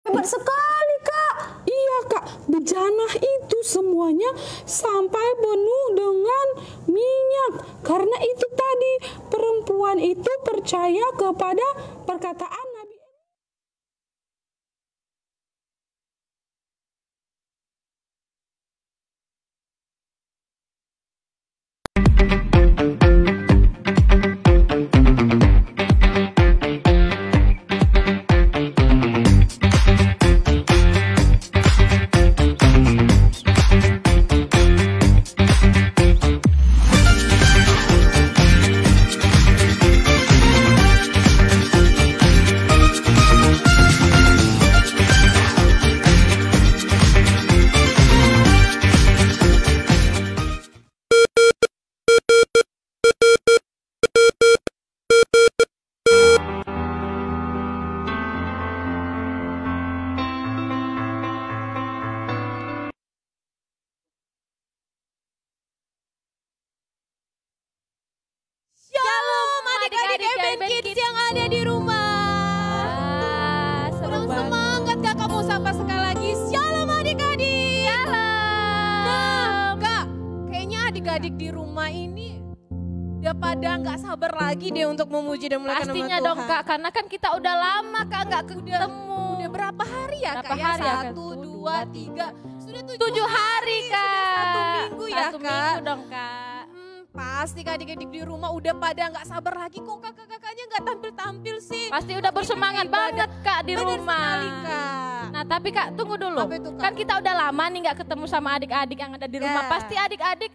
Hebat sekali, Kak. Iya, Kak. Bejana itu semuanya sampai penuh dengan minyak. Karena itu tadi perempuan itu percaya kepada perkataan Nabi. Shalom adik-adik Eben Kids yang ada di rumah. Kurang semangat Kak, kamu sapa sekali lagi. Shalom adik-adik. Nah Kak, kayaknya adik-adik di rumah ini udah pada nggak sabar lagi deh untuk memuji dan memuliakan nama Tuhan. Pastinya dong Kak, karena kan kita udah lama Kak nggak ketemu. Udah berapa hari ya Berapa Kak? hari ya, Kak? 1, 2, 3. Sudah 7 hari Kak. Sudah 1 minggu ya Satu Kak. minggu dong Kak. Pasti adik-adik di rumah udah pada nggak sabar lagi, kok kakak-kakaknya nggak tampil-tampil sih. Pasti udah bersemangat banget Kak di Bener rumah. sekali, Kak. Nah tapi Kak tunggu dulu. Apa itu, Kak? Kan kita udah lama nih nggak ketemu sama adik-adik yang ada di rumah. Ya. Pasti adik-adik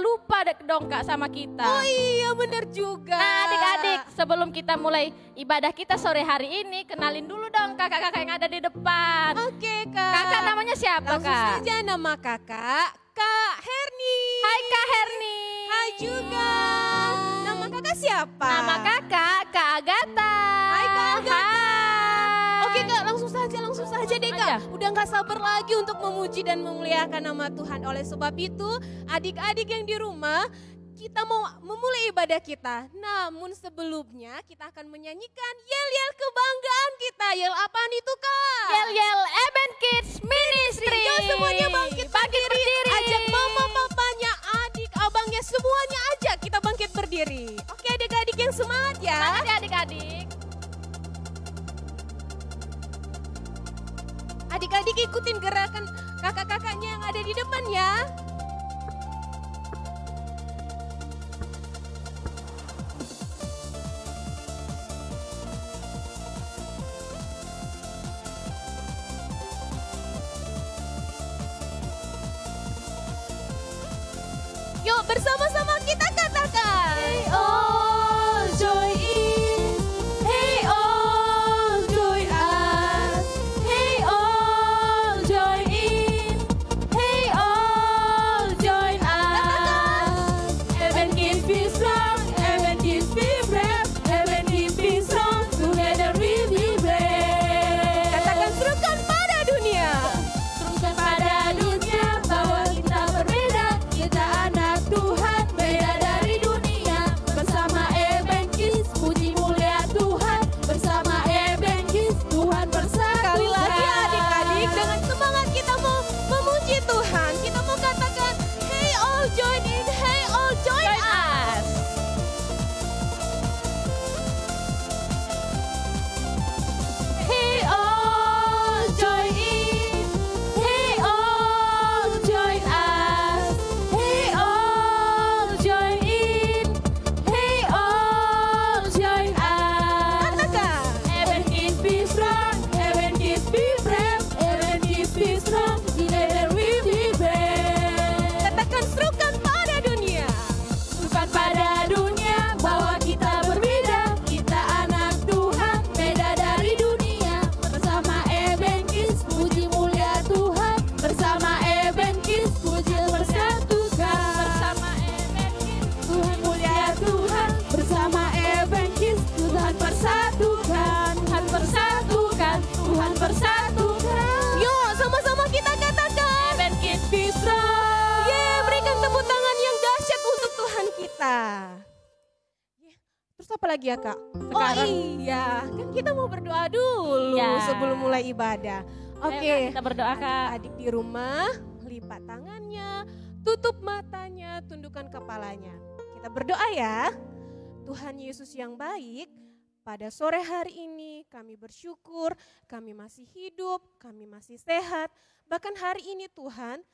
lupa dong Kak sama kita. Oh iya bener juga. Nah adik-adik sebelum kita mulai ibadah kita sore hari ini, kenalin dulu dong kakak-kakak yang ada di depan. Oke Kak. Kakak namanya siapa Langsung Kak? saja nama kakak, Kak Herni. Hai Kak Herni. Hai juga. Nama kakak siapa? Nama kakak Kak Agatha. Hai Kak Agatha. Hai. Oke Kak, langsung saja deh Kak. Aja. Udah gak sabar lagi untuk memuji dan memuliakan nama Tuhan. Oleh sebab itu, adik-adik yang di rumah, kita mau memulai ibadah kita. Namun sebelumnya kita akan menyanyikan yel-yel kebanggaan kita. Yel apaan itu Kak? Yel-yel Eben Kids Ministry. Yuk semuanya bangkit berdiri. Ajak mama, papanya, adik, abangnya, semuanya ajak kita bangkit berdiri. Oke adik-adik yang semangat ya. Semangat ya adik-adik. Adik-adik ikutin gerakan kakak-kakaknya yang ada di depan ya. Yuk bersama-sama kita katakan. Hey all joy in, hey all joy us, hey all joy in, hey all joy us. Eben Kids be strong, Eben Kids be brave, Eben Kids be strong, together we be brave. Katakan serukan pada dunia. Serukan pada dunia bahwa kita berbeda, kita anak Tuhan, apa lagi ya Kak? Sekarang. Oh iya, kan kita mau berdoa dulu Ya. sebelum mulai ibadah. Ayo, Oke, Kak, kita berdoa Kak. adik di rumah, lipat tangannya, tutup matanya, tundukkan kepalanya. Kita berdoa ya. Tuhan Yesus yang baik, pada sore hari ini kami bersyukur, kami masih hidup, kami masih sehat. Bahkan hari ini Tuhan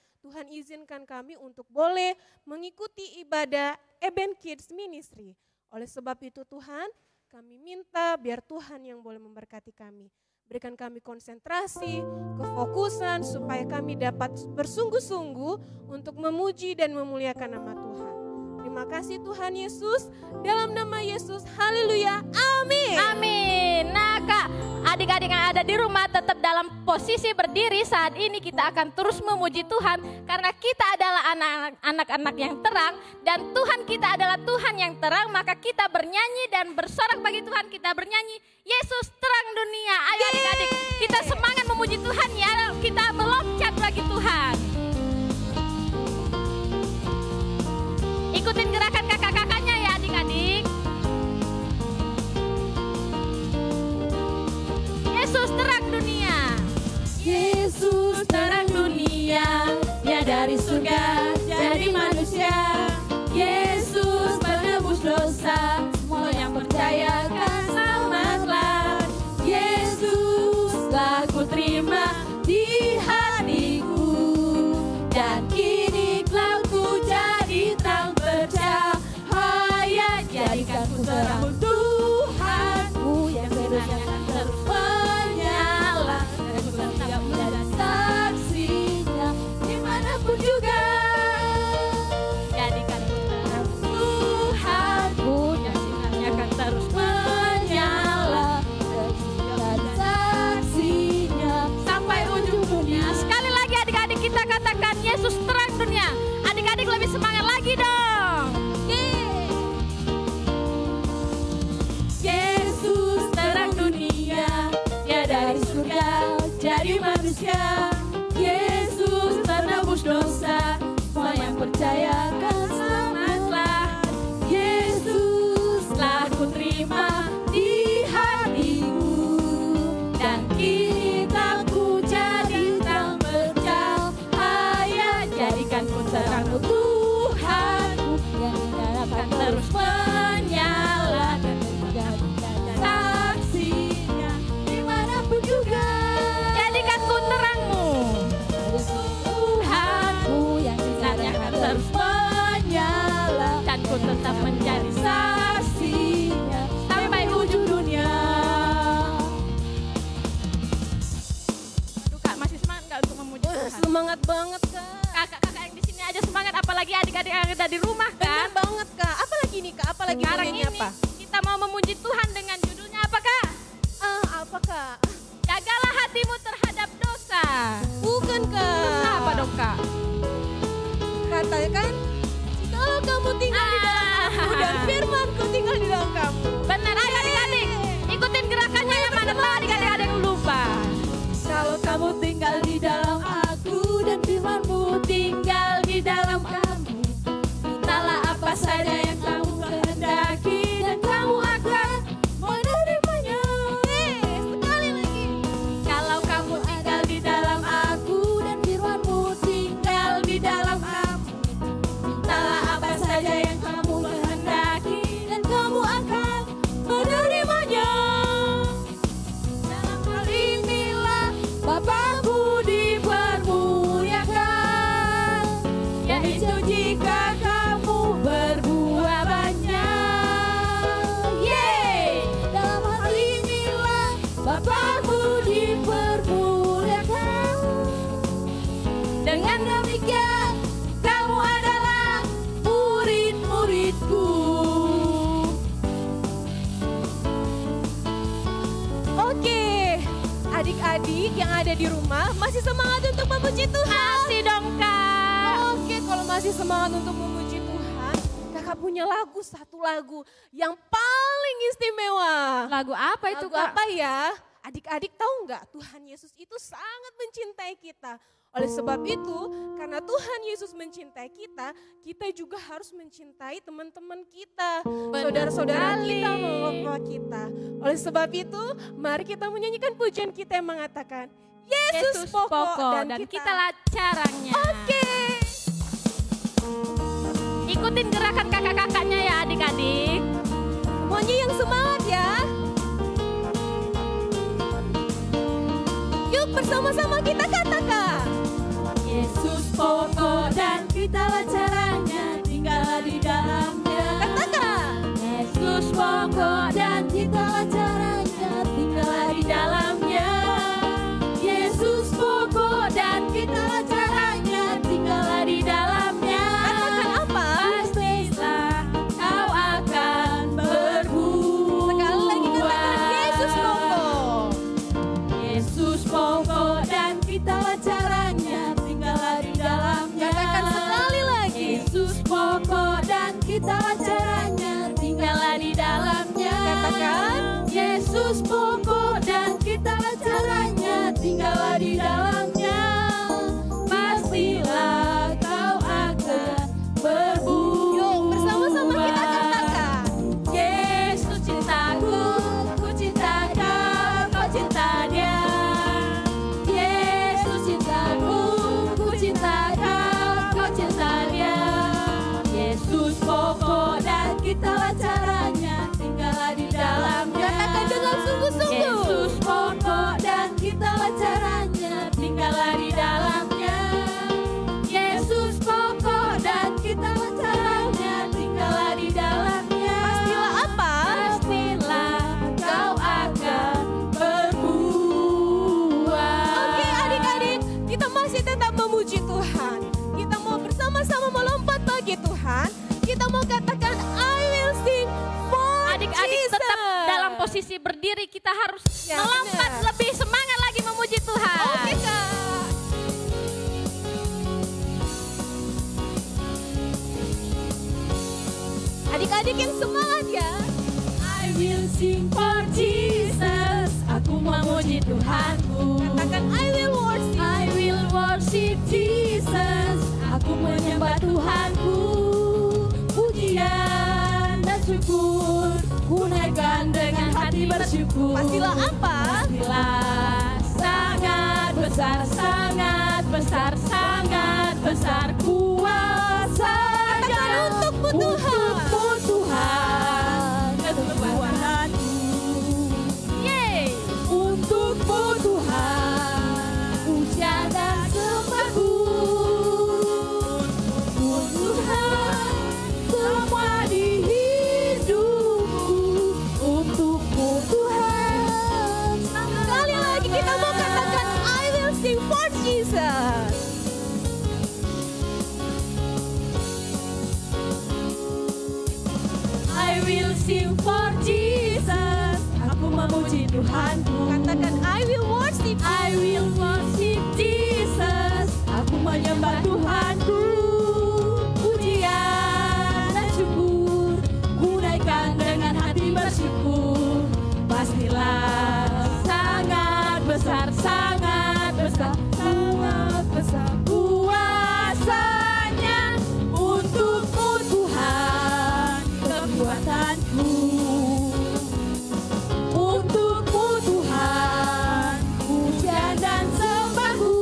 izinkan kami untuk boleh mengikuti ibadah Eben Kids Ministry. Oleh sebab itu Tuhan, kami minta biar Tuhan yang boleh memberkati kami. Berikan kami konsentrasi, kefokusan supaya kami dapat bersungguh-sungguh untuk memuji dan memuliakan nama Tuhan. Terima kasih Tuhan Yesus, dalam nama Yesus, haleluya, amin. Amin. Nah Kak, adik-adik yang ada di rumah tetap dalam posisi berdiri saat ini kita akan terus memuji Tuhan. Karena kita adalah anak-anak yang terang dan Tuhan kita adalah Tuhan yang terang. Maka kita bernyanyi dan bersorak bagi Tuhan, kita bernyanyi Yesus terang dunia. Ayo adik-adik kita semangat memuji Tuhan ya, kita meloncat bagi Tuhan. Ikutin gerakan kakak-kakaknya ya adik-adik. Yesus terang dunia. Yesus terang dunia, dia dari surga jadi manusia. Yesus penebus dosa, semua yang percaya kan selamatlah. Yesuslah ku terima di hatiku, dan kini telah ku jadi terang bercahaya. Jadikan ku terang Tuhanku yang terusnya terus menyala, dan ku tetap menjadi saksinya dimanapun juga. Jadikan ku terang Tuhanku yang sinarnya akan terus menyala, dan ku menjadi saksinya sampai ujung dunia. Sekali lagi adik-adik kita katakan Yesus terang dunia. Adik-adik lebih semangat lagi dong. Yesus terang dunia, dia dari surga jadi manusia. Yesus penebus dosa, semua yang percaya kan selamatlah. Yesuslah ku terima di hatiku, dan kini tak ku jadi terang bercahaya. Jadikan ku terang Tuhanku yang akan terus menyala, dan menjadi saksinya dimanapun juga. Jadikan ku terangmu. Tuhanku yang sinarnya akan terus menyala, Dan ku tetap menjadi saksinya sampai ujung dunia. Aduh Kak, masih semangat gak untuk memuji Tuhan? Semangat banget Kak. Kakak-kakak yang di sini aja semangat, apalagi adik-adik yang ada di rumah Benar kan? banget Kak. Apalagi nih Kak? Apalagi Sekarang nyanyinya ini apa? kita mau memuji Tuhan dengan judulnya apa Kak? Apa Kak? Jagalah hatimu terhadap dosa. Bukan Kak. Apa dong Kak? Katakan, kalau kamu tinggal di dalam aku dan firmanku tinggal di dalam kamu. Benar, ayo adik-adik. Ikutin gerakannya yang mana Pak? Adik-adik ada yang lupa. Kalau kamu tinggal di dalam aku dan firmanmu tinggal di dalam kamu, mintalah apa saja yang kamu kehendaki dan kamu akan menerimanya. Sekali lagi. Kalau kamu tinggal di dalam aku dan firmanmu tinggal di dalam kamu, mintalah apa saja yang kamu kehendaki dan kamu akan menerimanya. Dalam hal inilah Bapakku dipermuliakan, yaitu jika kamu berbuah banyak. Yeay! Dalam hal inilah Bapakku dipermuliakan. Dengan demikian kamu adalah murid-muridku. Oke, adik-adik yang ada di rumah masih semangat untuk memuji Tuhan? Masih dong Kak. Oke, kalau masih semangat untuk memuji Tuhan, kakak punya satu lagu yang paling istimewa. Lagu apa itu Lagu Kak? apa ya? Adik-adik tahu nggak, Tuhan Yesus itu sangat mencintai kita. Oleh sebab itu, karena Tuhan Yesus mencintai kita, kita juga harus mencintai teman-teman kita, saudara-saudara kita, mama kita. Oleh sebab itu, mari kita menyanyikan pujian kita yang mengatakan, Yesus pokok dan kitalah caranya. Oke. Ikutin gerakan kakak-kakaknya ya adik-adik. Semuanya yang semangat ya. Yuk bersama-sama kita katakan. Yesus pokok dan kitalah caranya, tinggallah di dalamnya. Katakan. Yesus pokok dan kitalah caranya, tinggallah di dalamnya. Yesus pokok dan kitalah caranya, tinggallah di dalamnya. Katakan apa? Pastilah kau akan berbuah. Sekali lagi katakan Yesus pokok. Yesus pokok dan kitalah caranya, tinggallah di dalamnya. Katakan sekali lagi. Yesus pokok dan kitalah caranya, tinggallah di dalamnya. Katakan. Yesus pokok dan kitalah caranya, tinggallah di dalamnya. Pastilah kau akan berbuah. Yuk bersama-sama kita katakan. Yesus cintaku, ku cinta kau, kau cinta dia. Yesus cintaku, ku cinta kau, kau cinta dia. Yesus pokok dan kitalah caranya, tinggallah di dalamnya. Katakan dengan sungguh-sungguh. Yesus pokok dan kitalah caranya, tinggallah di dalamnya. Yesus pokok dan kitalah caranya, tinggallah di dalamnya. Pastilah apa? Pastilah kau akan berbuah. Oke adik-adik, kita masih tetap memuji Tuhan. Kita mau bersama-sama melompat bagi Tuhan. Kita mau katakan I will sing for Adik-adik Jesus. tetap dalam posisi berdiri, kita harus Ya, melompat benar. lebih semangat lagi memuji Tuhan. Oke Kak. Adik-adik yang semangat ya. I will sing for Jesus, aku memuji Tuhanku. Katakan I will worship. I will worship Jesus, aku menyembah Tuhanku. Pujian dan syukur, ku naikkan dengan hati bersyukur. Pastilah apa? Pastilah sangat besar, sangat besar, sangat besar kuasanya. Katakan untukmu Tuhan. Untukmu Tuhan, kekuatanku. Yeay. Untukmu Tuhan, pujian dan sembahku. Tuhan, semua di hidupku. Untukmu Tuhan. Sekali lagi kita mau katakan I will sing for Jesus. I will sing for Jesus, aku memuji Tuhanku. Katakan I will worship. I will worship Jesus, aku menyembah Tuhanku. Pujian dan syukur, ku naikkan dengan hati bersyukur. Pastilah sangat besar, sangat besar, sangat besar kuasanya. Untukmu Tuhan, kekuatanku. Untukmu Tuhan, pujian dan sembahku.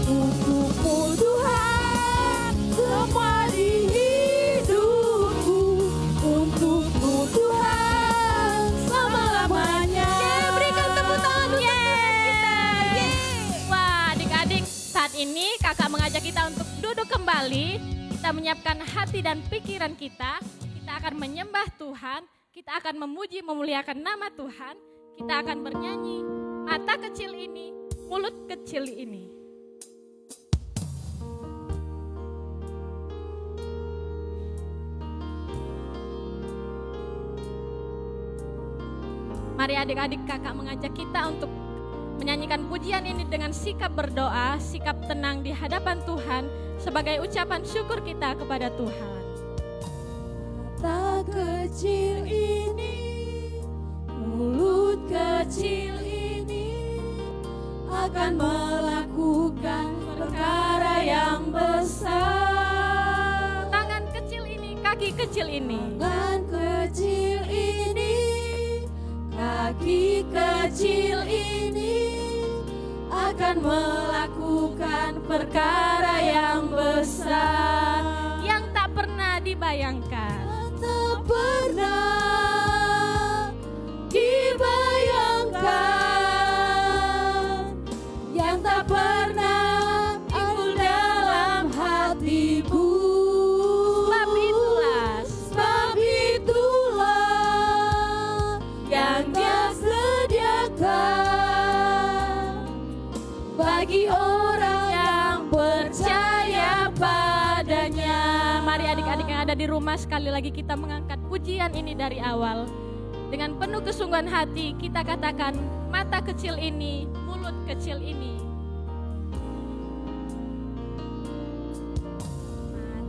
Untukmu Tuhan, semua di hidupku. Untukmu Tuhan, selama-lamanya. Berikan tepuk tangan untuk Tuhan kita. Wah, adik-adik, saat ini kakak mengajak kita untuk duduk kembali. Kita menyiapkan hati dan pikiran kita. Kita akan menyembah Tuhan. Kita akan memuji, memuliakan nama Tuhan. Kita akan bernyanyi, mata kecil ini, mulut kecil ini. Mari adik-adik, kakak mengajak kita untuk menyanyikan pujian ini dengan sikap berdoa, sikap tenang di hadapan Tuhan sebagai ucapan syukur kita kepada Tuhan. Mata kecil ini, mulut kecil ini akan melakukan perkara yang besar. Tangan kecil ini, kaki kecil ini. Tangan kecil ini, kaki kecil ini akan melakukan perkara yang besar yang tak pernah dibayangkan. tak pernah dibayangkan, yang tak pernah timbul dalam hatimu. Sebab itulah yang Dia sediakan bagi orang yang percaya padanya. Mari adik-adik yang ada di rumah, sekali lagi kita mengangkat pujian ini dari awal. Dengan penuh kesungguhan hati kita katakan, mata kecil ini, mulut kecil ini.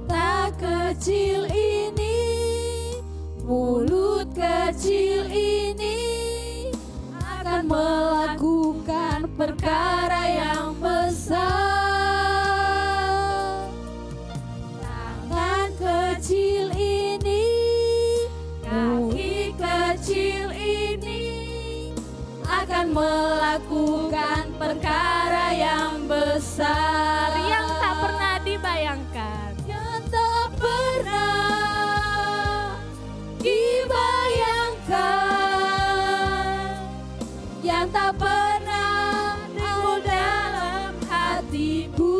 Mata kecil ini, mulut kecil ini akan melakukan perkara yang besar. Tangan kecil ini, kaki kecil ini akan melakukan perkara yang besar Yang tak pernah dibayangkan. yang tak pernah dibayangkan, yang tak pernah timbul dalam hatiku.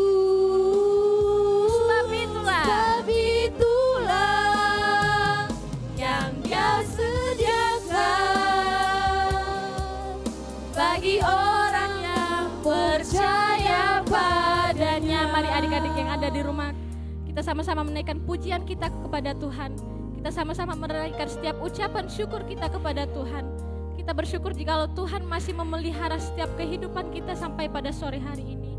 Sebab itulah yang Dia sediakan bagi orang yang percaya padanya. Mari adik-adik yang ada di rumah, kita sama-sama menaikkan pujian kita kepada Tuhan. Kita sama-sama menaikkan setiap ucapan syukur kita kepada Tuhan. Kita bersyukur jikalau Tuhan masih memelihara setiap kehidupan kita sampai pada sore hari ini.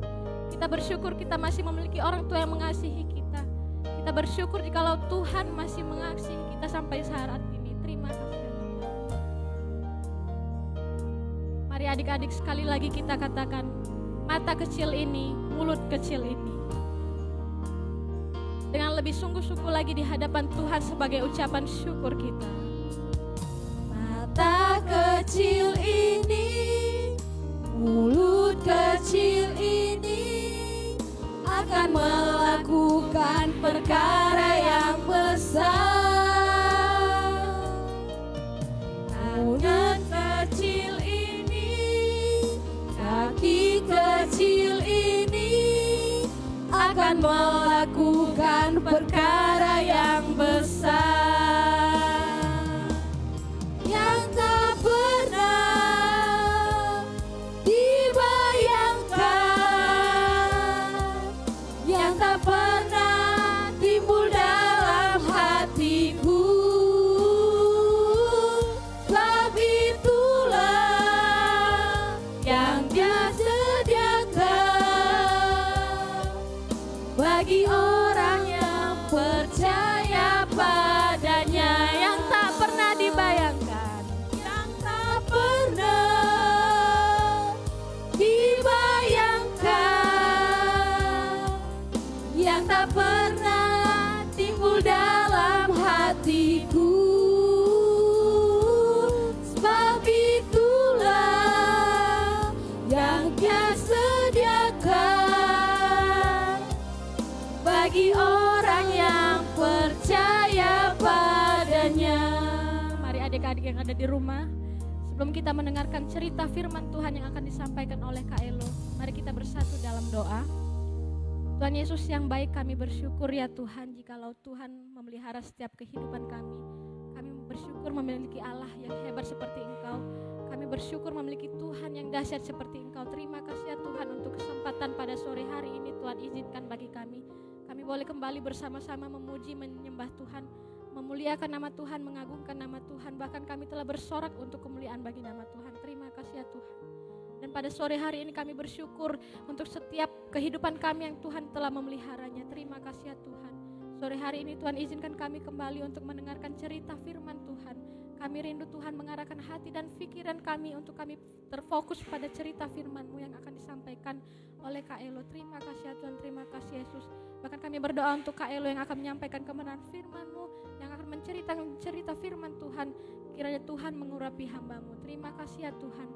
Kita bersyukur kita masih memiliki orang tua yang mengasihi kita. Kita bersyukur jikalau Tuhan masih mengasihi kita sampai saat ini. Terima kasih Tuhan. Mari adik-adik sekali lagi kita katakan, mata kecil ini, mulut kecil ini. Dengan lebih sungguh-sungguh lagi di hadapan Tuhan sebagai ucapan syukur kita. Mata kecil ini, mulut kecil ini akan melakukan perkara yang besar. Tangan kecil ini, kaki kecil ini akan melakukan perkara yang besar yang tak pernah dibayangkan, yang tak pernah timbul dalam hatiku. Sebab itulah yang Dia sediakan bagi orang yang percaya padanya. Yang tak pernah dibayangkan. Yang tak pernah dibayangkan, yang tak pernah timbul dalam hatiku. Sebab itulah yang Dia sediakan bagi orang yang percaya padanya. Mari adik-adik yang ada di rumah, sebelum kita mendengarkan cerita firman Tuhan yang akan disampaikan oleh Kak Elo, mari kita bersatu dalam doa. Tuhan Yesus yang baik, kami bersyukur ya Tuhan, jikalau Tuhan memelihara setiap kehidupan kami. Kami bersyukur memiliki Allah yang hebat seperti Engkau. Kami bersyukur memiliki Tuhan yang dahsyat seperti Engkau. Terima kasih ya Tuhan untuk kesempatan pada sore hari ini Tuhan izinkan bagi kami. Kami boleh kembali bersama-sama memuji, menyembah Tuhan, memuliakan nama Tuhan, mengagungkan nama Tuhan. Bahkan kami telah bersorak untuk kemuliaan bagi nama Tuhan. Terima kasih ya Tuhan. Dan pada sore hari ini kami bersyukur untuk setiap kehidupan kami yang Tuhan telah memeliharanya. Terima kasih ya Tuhan. Sore hari ini Tuhan izinkan kami kembali untuk mendengarkan cerita firman Tuhan. Kami rindu Tuhan mengarahkan hati dan pikiran kami untuk kami terfokus pada cerita firman-Mu yang akan disampaikan oleh Kak Elo. Terima kasih ya Tuhan, terima kasih Yesus. Bahkan kami berdoa untuk Kak Elo yang akan menyampaikan kebenaran firman-Mu, yang akan menceritakan cerita firman Tuhan. Kiranya Tuhan mengurapi hamba-Mu. Terima kasih ya Tuhan.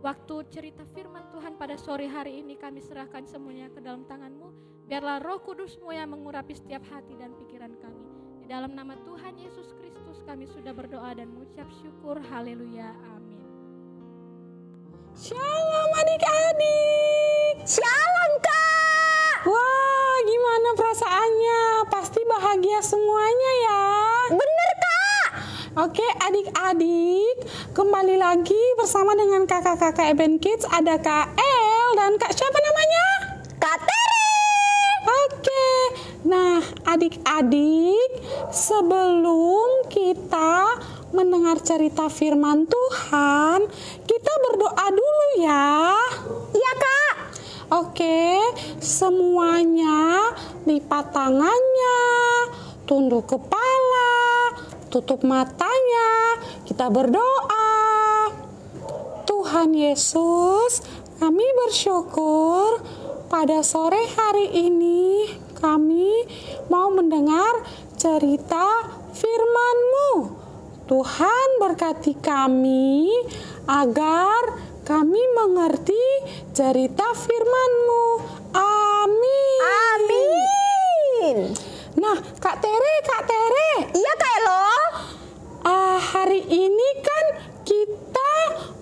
Waktu cerita firman Tuhan pada sore hari ini kami serahkan semuanya ke dalam tangan-Mu. Biarlah Roh Kudus-Mu yang mengurapi setiap hati dan pikiran kami. Di dalam nama Tuhan Yesus Kristus kami sudah berdoa dan mengucap syukur. Haleluya. Amin. Shalom adik-adik. Shalom Kak. Wah, gimana perasaannya? Pasti bahagia semuanya ya. Bener Kak. Oke adik-adik, kembali lagi bersama dengan kakak-kakak Eben Kids. Ada Kak El dan Kak siapa namanya? Kak Tere. Oke, nah adik-adik, sebelum kita mendengar cerita firman Tuhan, kita berdoa dulu ya. Iya Kak. Oke, semuanya lipat tangannya, tunduk kepala, tutup matanya, kita berdoa. Tuhan Yesus, kami bersyukur pada sore hari ini kami mau mendengar cerita firman-Mu. Tuhan berkati kami agar kami mengerti cerita firman-Mu. Amin. Amin. Nah, Kak Tere. Iya Kak Elo. Hari ini kan kita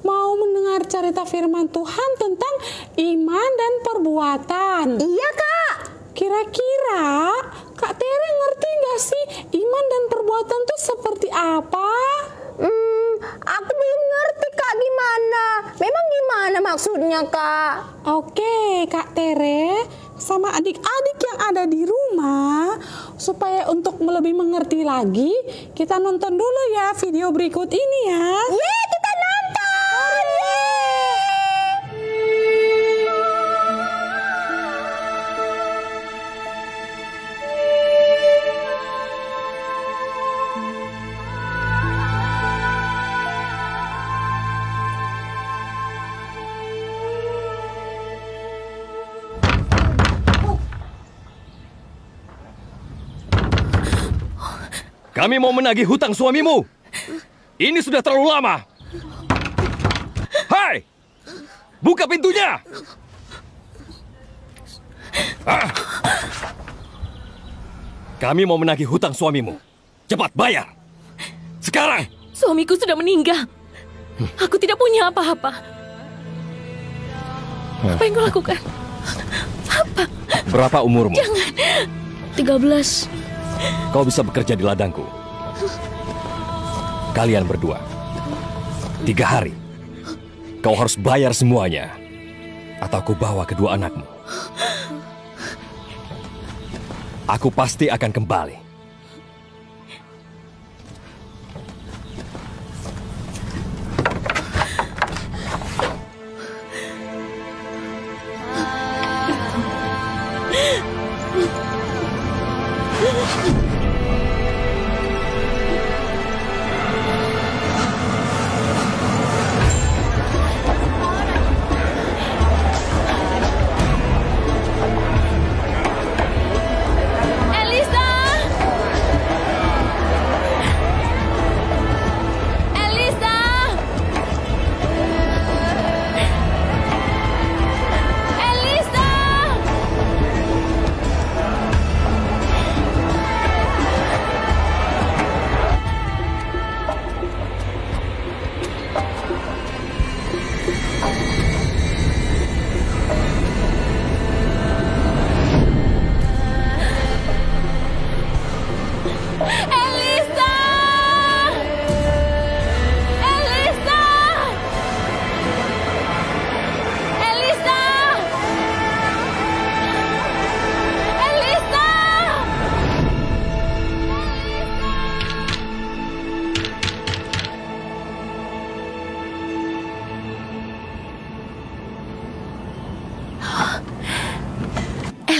mau mendengar cerita firman Tuhan tentang iman dan perbuatan. Iya Kak. Kira-kira Kak Tere ngerti gak sih iman dan perbuatan itu seperti apa? Aku belum ngerti Kak gimana. Memang gimana maksudnya Kak? Oke, Kak Tere sama adik-adik yang ada di rumah, supaya untuk lebih mengerti lagi, kita nonton dulu ya video berikut ini ya. Yeay, kita nonton. Kami mau menagih hutang suamimu. Ini sudah terlalu lama. Hai! Buka pintunya! Kami mau menagih hutang suamimu. Cepat bayar! Sekarang! Suamiku sudah meninggal. Aku tidak punya apa-apa. Apa yang kau lakukan? Apa? Berapa umurmu? Jangan. 13. Kau bisa bekerja di ladangku. Kalian berdua 3 hari. Kau harus bayar semuanya, atau aku bawa kedua anakmu. Aku pasti akan kembali.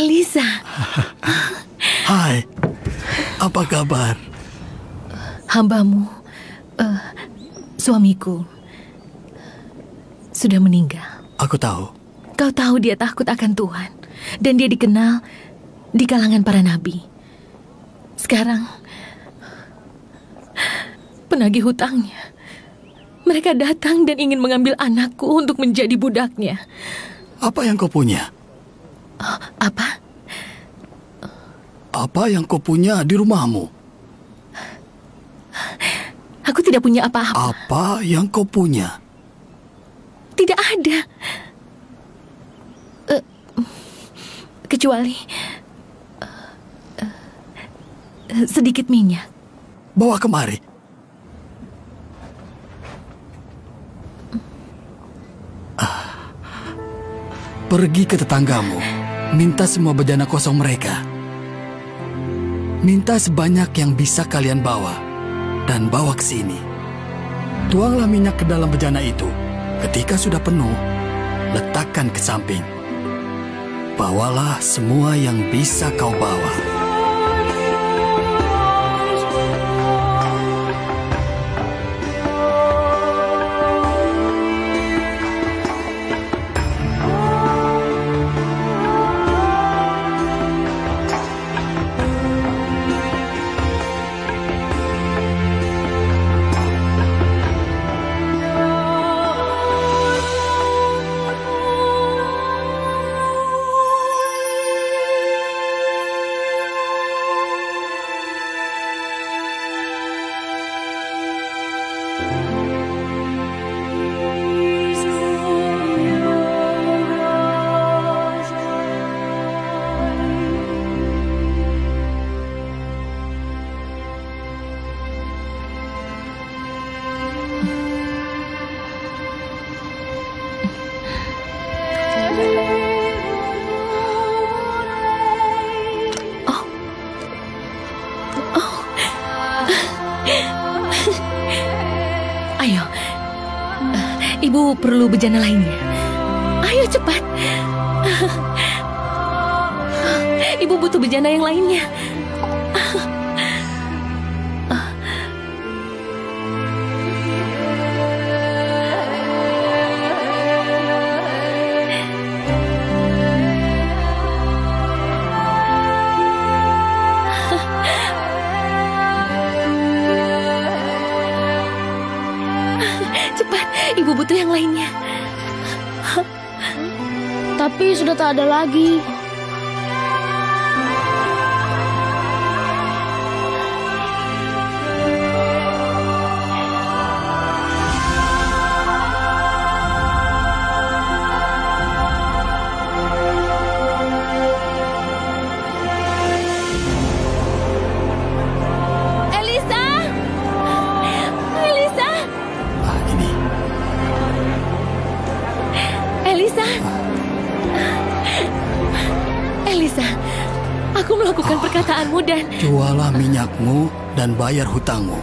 Elisa. Hai, apa kabar? Hambamu Suamiku sudah meninggal. Aku tahu. Kau tahu dia takut akan Tuhan. Dan dia dikenal di kalangan para nabi. Sekarang, penagih hutangnya. Mereka datang dan ingin mengambil anakku untuk menjadi budaknya. Apa yang kau punya? Apa? Apa yang kau punya di rumahmu? Aku tidak punya apa-apa. Apa yang kau punya? Tidak ada. Kecuali sedikit minyak. Bawa kemari. Pergi ke tetanggamu. Minta semua bejana kosong mereka. Minta sebanyak yang bisa kalian bawa. Dan bawa ke sini. Tuanglah minyak ke dalam bejana itu. Ketika sudah penuh, letakkan ke samping. Bawalah semua yang bisa kau bawa. Ayo, Ibu perlu bejana lainnya. Ayo cepat. Ibu butuh bejana yang lainnya. Cepat, Ibu butuh yang lainnya. Tapi sudah tak ada lagi. Elisa! Elisa! Ini. Elisa. Elisa, aku melakukan perkataanmu dan... Jualah minyakmu dan bayar hutangmu.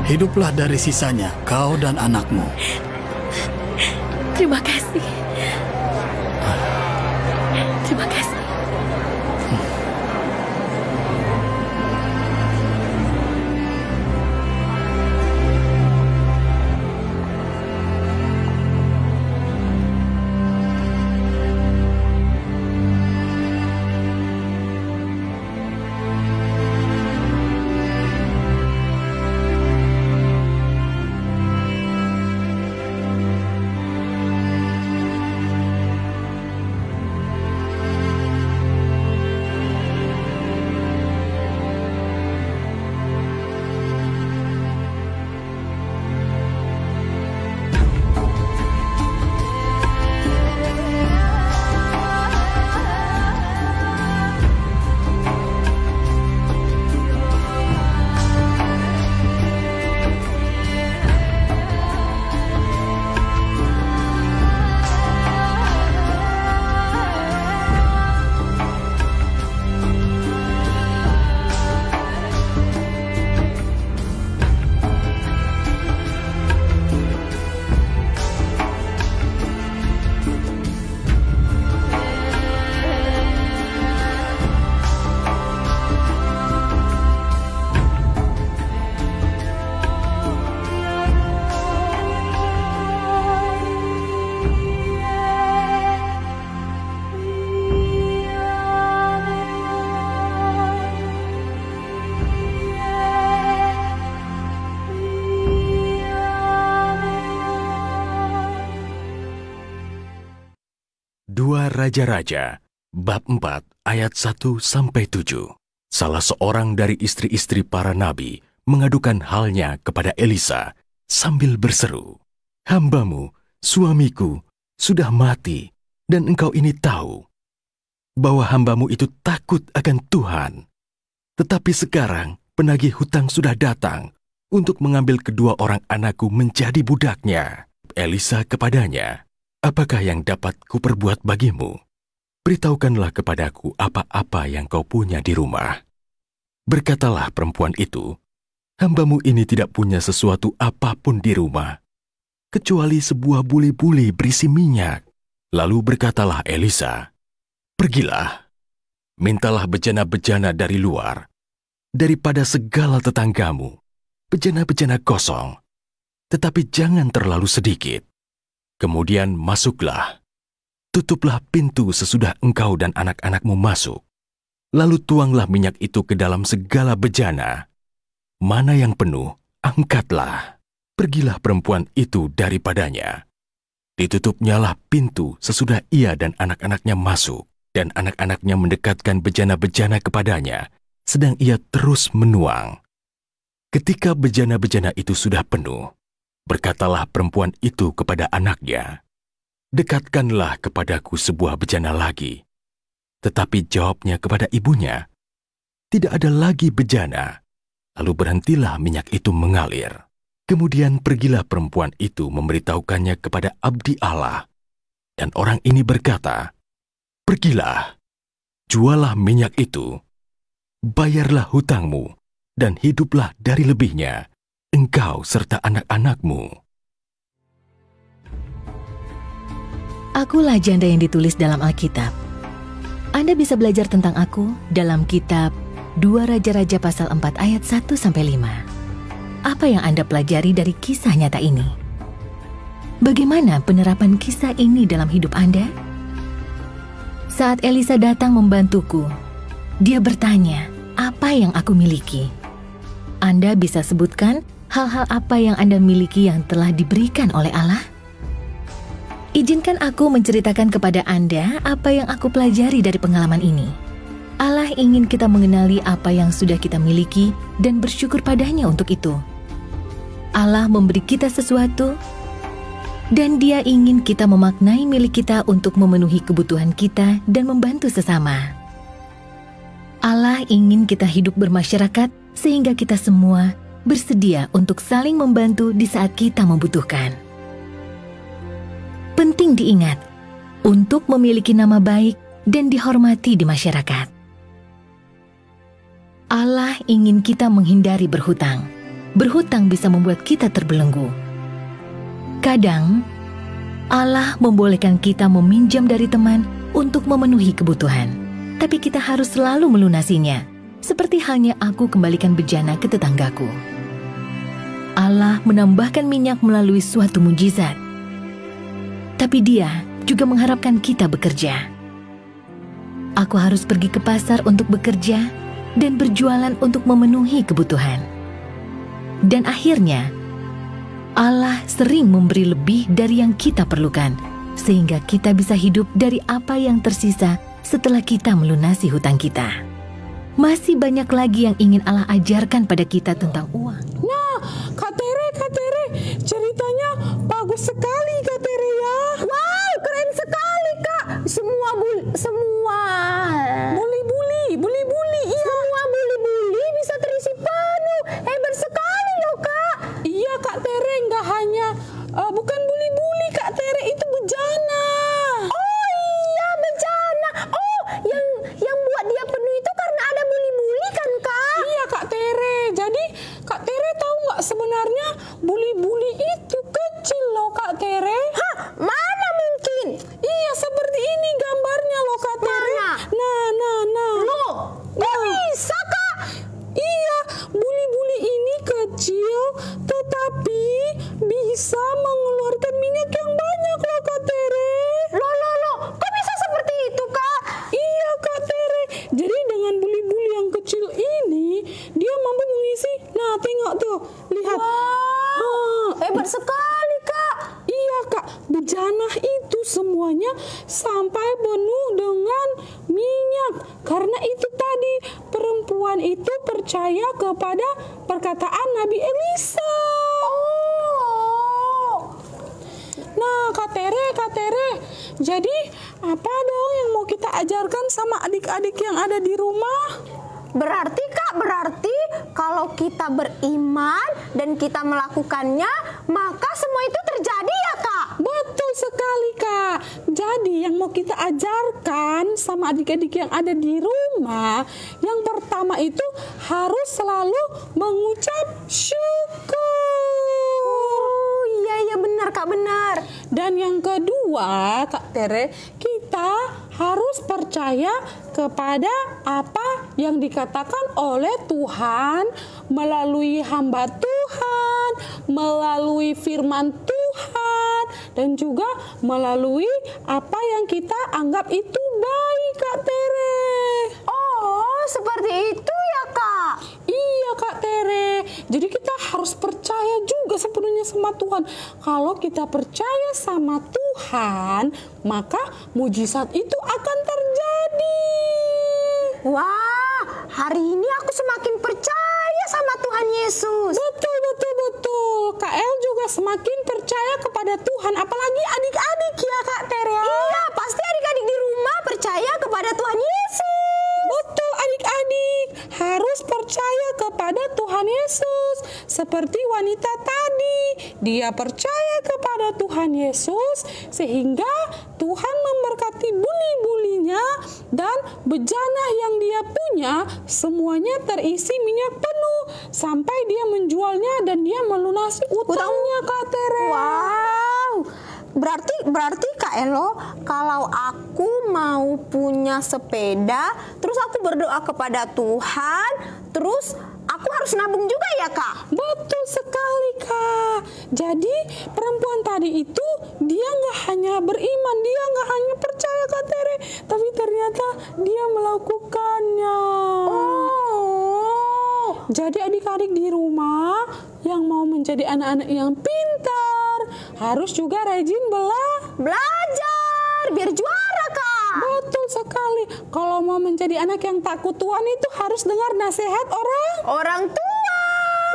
Hiduplah dari sisanya, kau dan anakmu. Terima kasih. Terima kasih. Raja-Raja, bab 4 ayat 1-7. Salah seorang dari istri-istri para nabi mengadukan halnya kepada Elisa sambil berseru, "Hambamu, suamiku, sudah mati, dan engkau ini tahu bahwa hambamu itu takut akan Tuhan. Tetapi sekarang penagih hutang sudah datang untuk mengambil kedua orang anakku menjadi budaknya." Elisa kepadanya, "Apakah yang dapat kuperbuat bagimu? Beritahukanlah kepadaku apa-apa yang kau punya di rumah." Berkatalah perempuan itu, "Hambamu ini tidak punya sesuatu apapun di rumah, kecuali sebuah buli-buli berisi minyak." Lalu berkatalah Elisa, "Pergilah, mintalah bejana-bejana dari luar, daripada segala tetanggamu, bejana-bejana kosong, tetapi jangan terlalu sedikit. Kemudian masuklah, tutuplah pintu sesudah engkau dan anak-anakmu masuk. Lalu tuanglah minyak itu ke dalam segala bejana. Mana yang penuh, angkatlah." Pergilah perempuan itu daripadanya. Ditutupnyalah pintu sesudah ia dan anak-anaknya masuk, dan anak-anaknya mendekatkan bejana-bejana kepadanya, sedang ia terus menuang. Ketika bejana-bejana itu sudah penuh, berkatalah perempuan itu kepada anaknya, "Dekatkanlah kepadaku sebuah bejana lagi." Tetapi jawabnya kepada ibunya, "Tidak ada lagi bejana." Lalu berhentilah minyak itu mengalir. Kemudian pergilah perempuan itu memberitahukannya kepada abdi Allah. Dan orang ini berkata, "Pergilah, jualah minyak itu, bayarlah hutangmu, dan hiduplah dari lebihnya, engkau serta anak-anakmu." Akulah janda yang ditulis dalam Alkitab. Anda bisa belajar tentang aku dalam kitab 2 Raja-Raja pasal 4 ayat 1-5. Apa yang Anda pelajari dari kisah nyata ini? Bagaimana penerapan kisah ini dalam hidup Anda? Saat Elisa datang membantuku, dia bertanya, "Apa yang aku miliki?" Anda bisa sebutkan hal-hal apa yang Anda miliki yang telah diberikan oleh Allah? Izinkan aku menceritakan kepada Anda apa yang aku pelajari dari pengalaman ini. Allah ingin kita mengenali apa yang sudah kita miliki dan bersyukur padanya untuk itu. Allah memberi kita sesuatu, dan Dia ingin kita memaknai milik kita untuk memenuhi kebutuhan kita dan membantu sesama. Allah ingin kita hidup bermasyarakat sehingga kita semua bersedia untuk saling membantu di saat kita membutuhkan. Penting diingat untuk memiliki nama baik dan dihormati di masyarakat. Allah ingin kita menghindari berhutang. Berhutang bisa membuat kita terbelenggu. Kadang, Allah membolehkan kita meminjam dari teman untuk memenuhi kebutuhan. Tapi kita harus selalu melunasinya, seperti halnya aku kembalikan bejana ke tetanggaku. Allah menambahkan minyak melalui suatu mujizat. Tapi Dia juga mengharapkan kita bekerja. Aku harus pergi ke pasar untuk bekerja dan berjualan untuk memenuhi kebutuhan. Dan akhirnya, Allah sering memberi lebih dari yang kita perlukan, sehingga kita bisa hidup dari apa yang tersisa setelah kita melunasi hutang kita. Masih banyak lagi yang ingin Allah ajarkan pada kita tentang uang. Nah, Kak Tere, ceritanya bagus sekali Kak Tere ya. Wow, keren sekali Kak. Semua buli-buli, iya. Semua buli-buli bisa terisi penuh. Hebat sekali loh Kak. Iya Kak Tere, nggak hanya bukan buli-buli Kak Tere, itu bejana. Oh iya, bejana. Oh, yang buat dia penuh itu karena ada buli-buli kan Kak? Iya Kak Tere, jadi Kak Tere tahu nggak sebenarnya buli-buli itu kecil loh Kak Tere. Hah, mana mungkin? Iya, seperti ini gambarnya loh Kak Tere. Karena itu tadi perempuan itu percaya kepada perkataan Nabi Elisa. Nah, Kak Tere, jadi apa dong yang mau kita ajarkan sama adik-adik yang ada di rumah? Berarti kalau kita beriman dan kita melakukannya, maka semua itu terjadi ya Kak? Betul sekali Kak. Jadi yang mau kita ajarkan sama adik-adik yang ada di rumah, yang pertama itu harus selalu mengucap syukur. Oh iya benar Kak, benar. Dan yang kedua Kak Tere, kita harus percaya kepada apa yang dikatakan oleh Tuhan melalui hamba Tuhan, melalui firman Tuhan, dan juga melalui apa yang kita anggap itu baik Kak Tere. Oh, seperti itu ya Kak? Iya Kak Tere. Jadi kita harus percaya juga sepenuhnya sama Tuhan. Kalau kita percaya sama Tuhan, maka mujizat itu akan terjadi. Wah, hari ini aku semakin percaya sama Tuhan Yesus. Betul. Kak El juga semakin percaya kepada Tuhan. Apalagi adik-adik ya Kak Tere. Iya, pasti adik-adik di rumah percaya kepada Tuhan Yesus. Betul, adik-adik harus percaya kepada Tuhan Yesus. Seperti wanita tadi, dia percaya kepada Tuhan Yesus sehingga Tuhan memberkati buli-bulinya dan bejana yang dia punya semuanya terisi minyak penuh sampai dia menjualnya dan dia melunasi utangnya Kak Tere. Wow. Berarti Kak Elo, kalau aku mau punya sepeda, terus aku berdoa kepada Tuhan, terus aku harus nabung juga ya Kak? Betul sekali Kak. Jadi perempuan tadi itu dia nggak hanya beriman, dia nggak hanya percaya Kak Tere, tapi ternyata dia melakukannya. Oh. Jadi adik-adik di rumah yang mau menjadi anak-anak yang pintar harus juga rajin belajar biar juara Kak. Betul sekali. Kalau mau menjadi anak yang takut Tuhan itu harus dengar nasihat orang tua.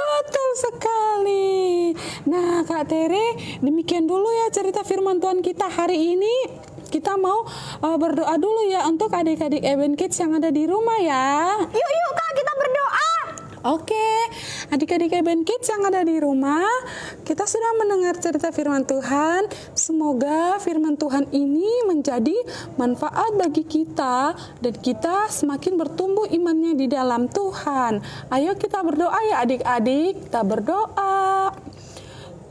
Betul sekali. Nah Kak Tere, demikian dulu ya cerita firman Tuhan kita hari ini. Kita mau berdoa dulu ya untuk adik-adik Eben Kids yang ada di rumah ya. Yuk Kak, kita berdoa. Oke, adik-adik Eben Kids yang ada di rumah, kita sudah mendengar cerita firman Tuhan. Semoga firman Tuhan ini menjadi manfaat bagi kita dan kita semakin bertumbuh imannya di dalam Tuhan. Ayo kita berdoa ya adik-adik, kita berdoa.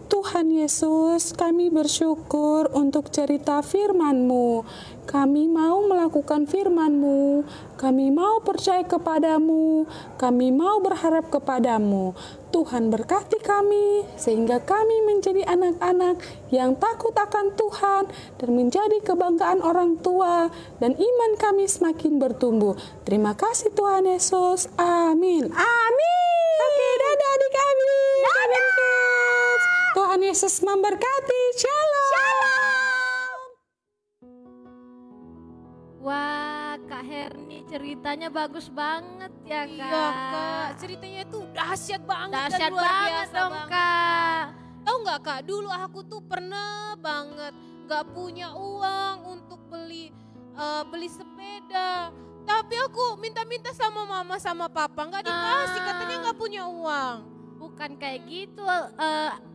Tuhan Yesus, kami bersyukur untuk cerita firman-Mu. Kami mau melakukan firman-Mu. Kami mau percaya kepadamu. Kami mau berharap kepadamu. Tuhan berkati kami, sehingga kami menjadi anak-anak yang takut akan Tuhan dan menjadi kebanggaan orang tua, dan iman kami semakin bertumbuh. Terima kasih Tuhan Yesus. Amin. Amin. Oke, dadah adik-adik. Dadah. Tuhan Yesus memberkati. Shalom. Shalom. Wah, Kak Herni ceritanya bagus banget ya Kak. Iya Kak, ceritanya tuh dahsyat banget Dahsyat dan luar banget biasa dong banget. Kak. Tahu nggak Kak, dulu aku tuh pernah banget nggak punya uang untuk beli sepeda. Tapi aku minta-minta sama mama sama papa, nggak dikasih, katanya nggak punya uang. Bukan kayak gitu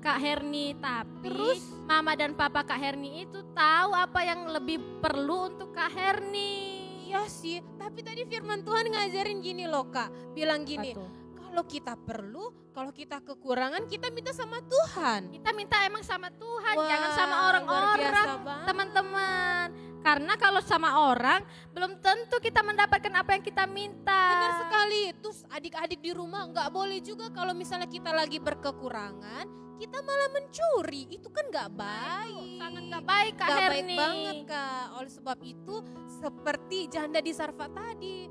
Kak Herni, tapi Terus? Mama dan Papa Kak Herni itu tahu apa yang lebih perlu untuk Kak Herni. Iya sih, tapi tadi firman Tuhan ngajarin gini loh Kak, bilang gini, kalau kita perlu, kalau kita kekurangan, kita minta sama Tuhan. Kita minta emang sama Tuhan, Wah, jangan sama luar orang-orang, biasa banget. teman-teman. Karena kalau sama orang, belum tentu kita mendapatkan apa yang kita minta. Benar sekali, terus adik-adik di rumah nggak boleh juga kalau misalnya kita lagi berkekurangan, kita malah mencuri, itu kan nggak baik. Sangat gak baik Kak Nggak baik Herni. banget Kak, oleh sebab itu seperti janda di Sarfat tadi,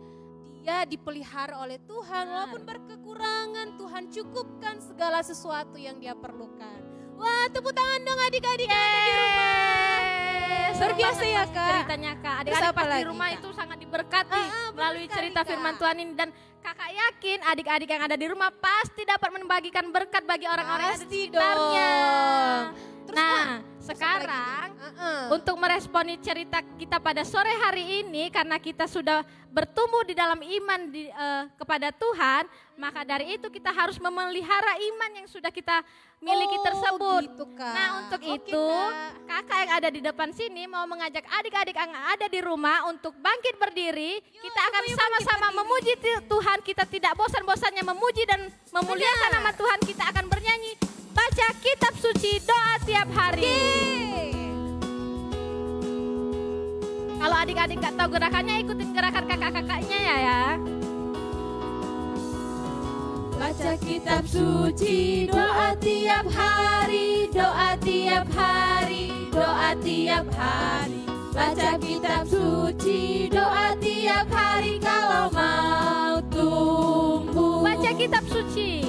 dia dipelihara oleh Tuhan, walaupun berkekurangan, Tuhan cukupkan segala sesuatu yang dia perlukan. Wah, tepuk tangan dong adik-adik yang ada di rumah. Luar biasa ya, Kak. Ceritanya Kak, Terus adik-adik apa pas di lagi, rumah Kak? itu sangat diberkati melalui benar cerita sekali, firman Kak. Tuhan ini. Dan kakak yakin adik-adik yang ada di rumah pasti dapat membagikan berkat bagi orang-orang yang ada di Pasti sekitarnya. dong. Terus, Nah, Kak, sekarang Heeh. untuk meresponi cerita kita pada sore hari ini, karena kita sudah bertumbuh di dalam iman kepada Tuhan, maka dari itu kita harus memelihara iman yang sudah kita miliki Oh, tersebut. gitu, Kak. Nah, untuk Oke, itu Kak. kakak yang ada di depan sini mau mengajak adik-adik yang ada di rumah untuk bangkit berdiri. Kita akan semuanya sama-sama bangkit memuji Tuhan. Kita tidak bosan-bosannya memuji dan memuliakan Benar. nama Tuhan. Kita akan bernyanyi, baca kitab suci, doa tiap hari. Kalau adik-adik nggak tahu gerakannya, ikutin gerakan kakak-kakaknya ya. Baca kitab suci, doa tiap hari, doa tiap hari, doa tiap hari. Baca kitab suci, doa tiap hari kalau mau tumbuh. Baca kitab suci.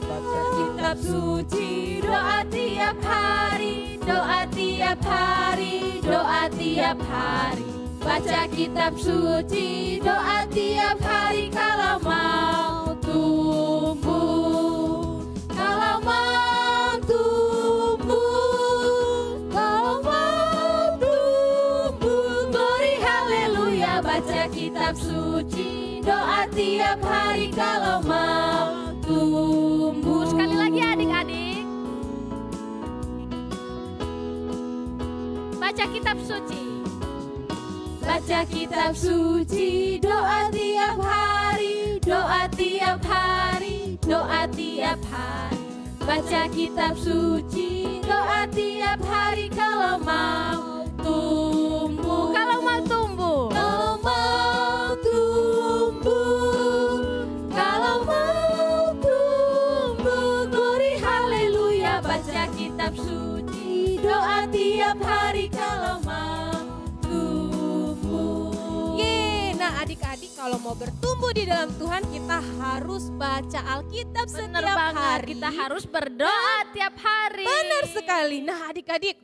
Baca kitab suci, doa tiap hari, doa tiap hari, doa tiap hari. Baca kitab suci, doa tiap hari kalau mau tumbuh. Kalau mau tumbuh, kalau mau tumbuh. Glory haleluya, baca kitab suci, doa tiap hari kalau mau tumbuh. Sekali lagi adik-adik. Baca kitab suci. Baca kitab suci, doa tiap hari, doa tiap hari, doa tiap hari. Baca kitab suci, doa tiap hari kalau mau tumbuh. Kalau mau tumbuh. Kalau mau tumbuh, kalau mau tumbuh. Glory haleluya, baca kitab suci, doa tiap hari kalau mau tumbuh. Yeay, nah adik-adik kalau mau bertumbuh di dalam Tuhan kita harus baca Alkitab Bener setiap banget, hari. kita harus berdoa tiap hari. Benar sekali. Nah adik-adik,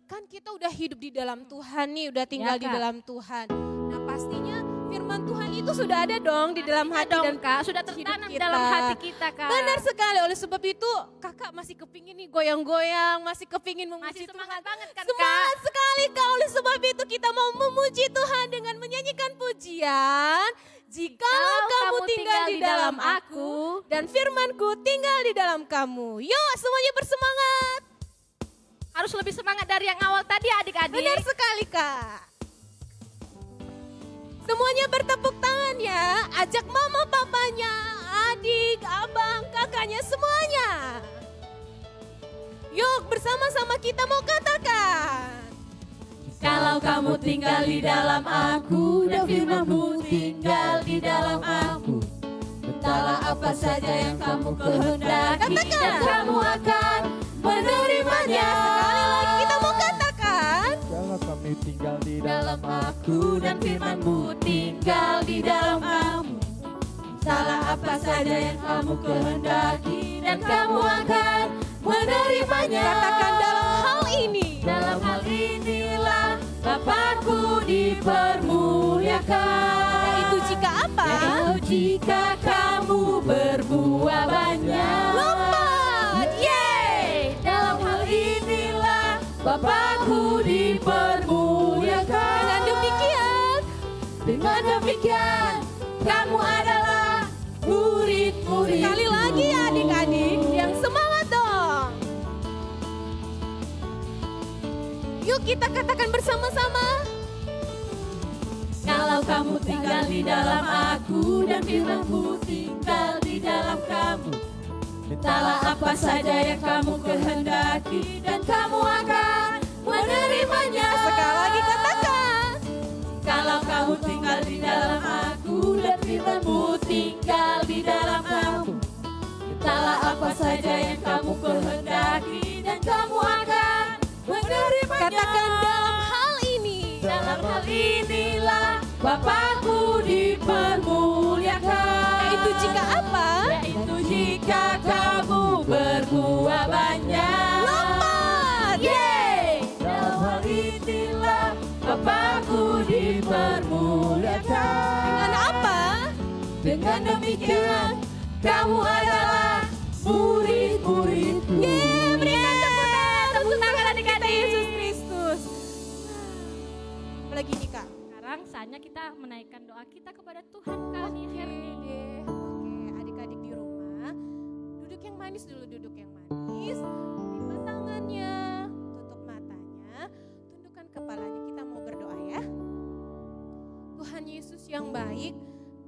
kan kita udah hidup di dalam Tuhan nih, udah tinggal Ya, di Kak. dalam Tuhan. Nah pastinya firman Tuhan itu sudah ada dong di dalam hati dong, dan Kak, sudah hidup tertanam kita. dalam hati kita, Kak. Benar sekali, oleh sebab itu kakak masih kepingin nih goyang-goyang, masih kepingin memuji Masih semangat Tuhan. banget kan, Semangat Kak? sekali Kak, oleh sebab itu kita mau memuji Tuhan dengan menyanyikan pujian. Jikalau kamu tinggal di dalam aku dan firmanku tinggal di dalam kamu. Yuk semuanya bersemangat. Harus lebih semangat dari yang awal tadi adik-adik. Benar sekali Kak. Semuanya bertepuk tangan ya. Ajak mama, papanya, adik, abang, kakaknya semuanya. Yuk bersama-sama kita mau katakan. Kalau kamu tinggal di dalam aku dan firman-Mu tinggal di dalam aku, entahlah apa saja yang kamu kehendaki dan kamu akan menerimanya. Sekali lagi kita mau katakan. Kalau kami tinggal di Dalam aku dan firman-Mu tinggal di dalam kamu, entahlah apa saja yang kamu kehendaki dan kamu akan menerimanya. Katakan dalam hal ini. Dalam hal inilah Bapakku dipermuliakan. Yaitu jika apa? Yaitu jika kamu berbuah banyak. Lompat. Yeay! Dalam hal inilah Bapakku dipermuliakan. Dengan demikian kamu adalah murid-murid. sekali lagi adik-adik yang semangat dong. Yuk kita katakan bersama-sama. Kalau kamu tinggal di dalam aku dan firman-Mu tinggal di dalam kamu, mintalah apa saja yang kamu kehendaki dan kamu akan menerimanya. Sekali lagi katakan. Kalau kamu tinggal di dalam aku dan firman-Mu tinggal di dalam kamu, mintalah apa saja yang kamu kehendaki dan kamu akan menerimanya. Katakan dalam hal ini. Dalam hal inilah Bapakku dipermuliakan. Yaitu jika apa? Yaitu jika kamu berbuah banyak. Lompat. Yeay! Dalam hal ini dipermuliakan. Dengan apa? Dengan demikian kamu adalah murid-muridku. Tepuk tangan adik-adik. Yesus Kristus. Apalagi nih Kak? Sekarang saatnya kita menaikkan doa kita kepada Tuhan kami Herni. Oke, adik-adik di rumah, duduk yang manis dulu, duduk yang manis. Lipat tangannya, tutup matanya, tundukkan kepalanya. Kita mau berdoa ya. Tuhan Yesus yang baik,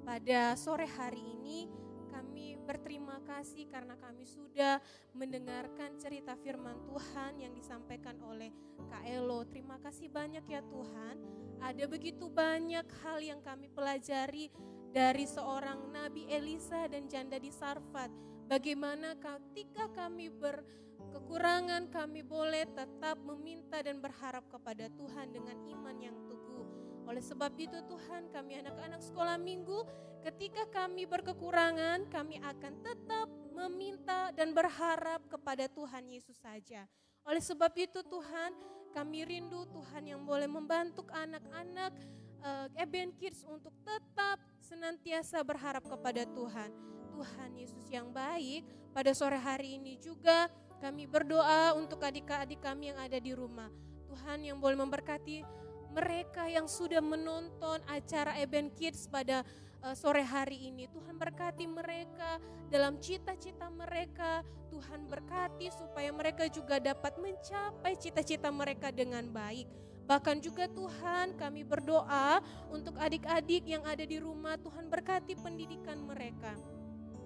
pada sore hari ini kami berterima kasih karena kami sudah mendengarkan cerita firman Tuhan yang disampaikan oleh Kak Elo. Terima kasih banyak ya Tuhan. Ada begitu banyak hal yang kami pelajari dari seorang Nabi Elisa dan janda di Sarfat. Bagaimana ketika kami berkekurangan, kami boleh tetap meminta dan berharap kepada Tuhan dengan iman yang teguh. Oleh sebab itu Tuhan, kami anak-anak sekolah minggu, ketika kami berkekurangan, kami akan tetap meminta dan berharap kepada Tuhan Yesus saja. Oleh sebab itu Tuhan, kami rindu Tuhan yang boleh membantu anak-anak Eben Kids untuk tetap senantiasa berharap kepada Tuhan. Tuhan Yesus yang baik, pada sore hari ini juga kami berdoa untuk adik-adik kami yang ada di rumah. Tuhan yang boleh memberkati mereka yang sudah menonton acara Eben Kids pada sore hari ini. Tuhan berkati mereka dalam cita-cita mereka. Tuhan berkati supaya mereka juga dapat mencapai cita-cita mereka dengan baik. Bahkan juga Tuhan, kami berdoa untuk adik-adik yang ada di rumah. Tuhan berkati pendidikan mereka.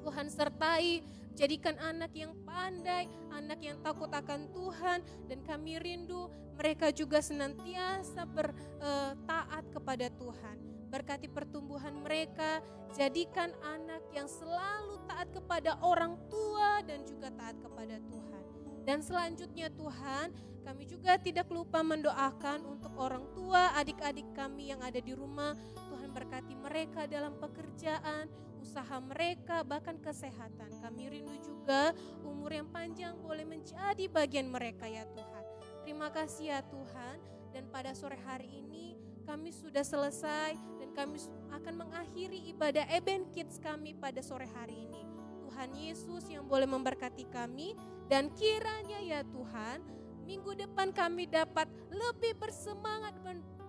Tuhan sertai, jadikan anak yang pandai, anak yang takut akan Tuhan, dan kami rindu mereka juga senantiasa bertaat kepada Tuhan. Berkati pertumbuhan mereka, jadikan anak yang selalu taat kepada orang tua dan juga taat kepada Tuhan. Dan selanjutnya Tuhan, kami juga tidak lupa mendoakan untuk orang tua, adik-adik kami yang ada di rumah. Tuhan berkati mereka dalam pekerjaan, usaha mereka, bahkan kesehatan. Kami rindu juga umur yang panjang boleh menjadi bagian mereka ya Tuhan. Terima kasih ya Tuhan. Dan pada sore hari ini kami sudah selesai dan kami akan mengakhiri ibadah Eben Kids kami pada sore hari ini. Tuhan Yesus yang boleh memberkati kami, dan kiranya ya Tuhan, minggu depan kami dapat lebih bersemangat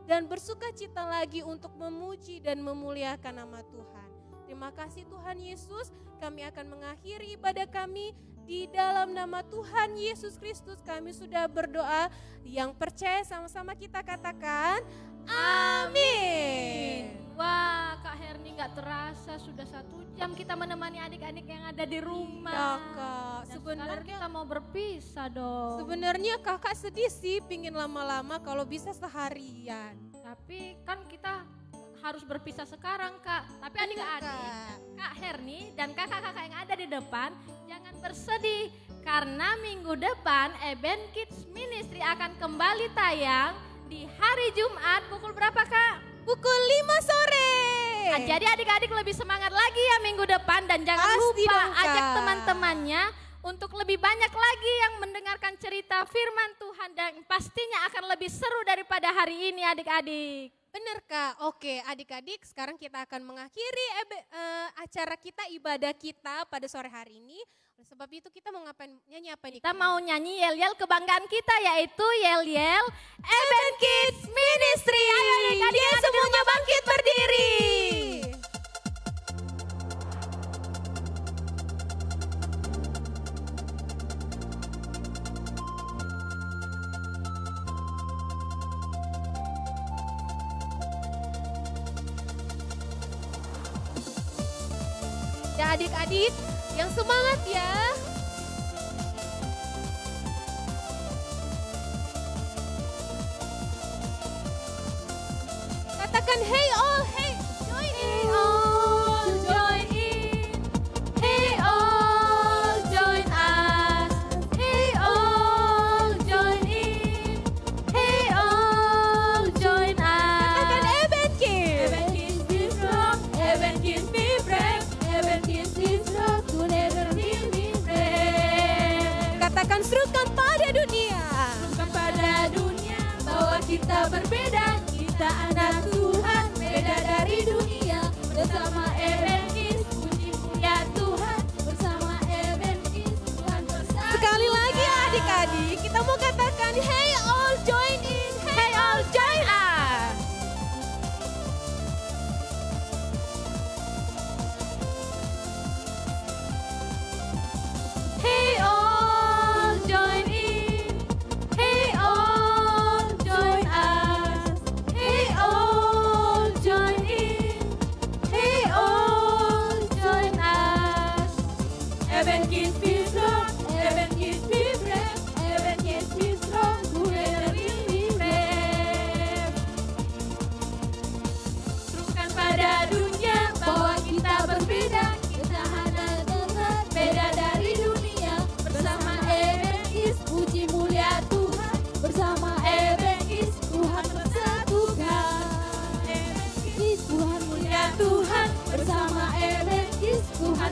dan bersuka cita lagi untuk memuji dan memuliakan nama Tuhan. Terima kasih Tuhan Yesus, kami akan mengakhiri ibadah kami di dalam nama Tuhan Yesus Kristus. Kami sudah berdoa, yang percaya sama-sama kita katakan amin. Wah, Kak Herni gak terasa sudah 1 jam kita menemani adik-adik yang ada di rumah. Ya Kak, Dan sebenarnya kita mau berpisah dong. Sebenarnya kakak sedih sih, pingin lama-lama kalau bisa seharian. Tapi kan kita harus berpisah sekarang Kak. Tapi adik-adik, Kak Herni dan kakak-kakak yang ada di depan jangan bersedih. Karena minggu depan Eben Kids Ministry akan kembali tayang di hari Jumat pukul berapa Kak? Pukul 5 sore. Nah, jadi adik-adik lebih semangat lagi ya minggu depan. Dan jangan Pasti lupa dong, Kak. ajak teman-temannya untuk lebih banyak lagi yang mendengarkan cerita firman Tuhan. Dan pastinya akan lebih seru daripada hari ini adik-adik. Bener Kak, oke adik-adik, sekarang kita akan mengakhiri acara kita, ibadah kita pada sore hari ini. Oleh sebab itu kita mau nyanyi apa nih? Kita mau nyanyi yel-yel kebanggaan kita, yaitu yel-yel Eben Kids Ministry. Ayo adik-adik semuanya bangkit berdiri. Ya adik-adik, yang semangat ya. Katakan hey all, hey join in. Hey all, join in. Hey all, join us. Hey all, join in. Hey all, join us. Katakan Eben Kids. Eben Kids be strong, Eben Kids be brave, Eben Kids be strong, together we'll be brave. Katakan serukan pada dunia. Kepada dunia bahwa kita berbeda, kita anak Tuhan,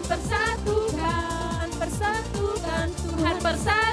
persatukan, persatukan Tuhan. Tuhan persatukan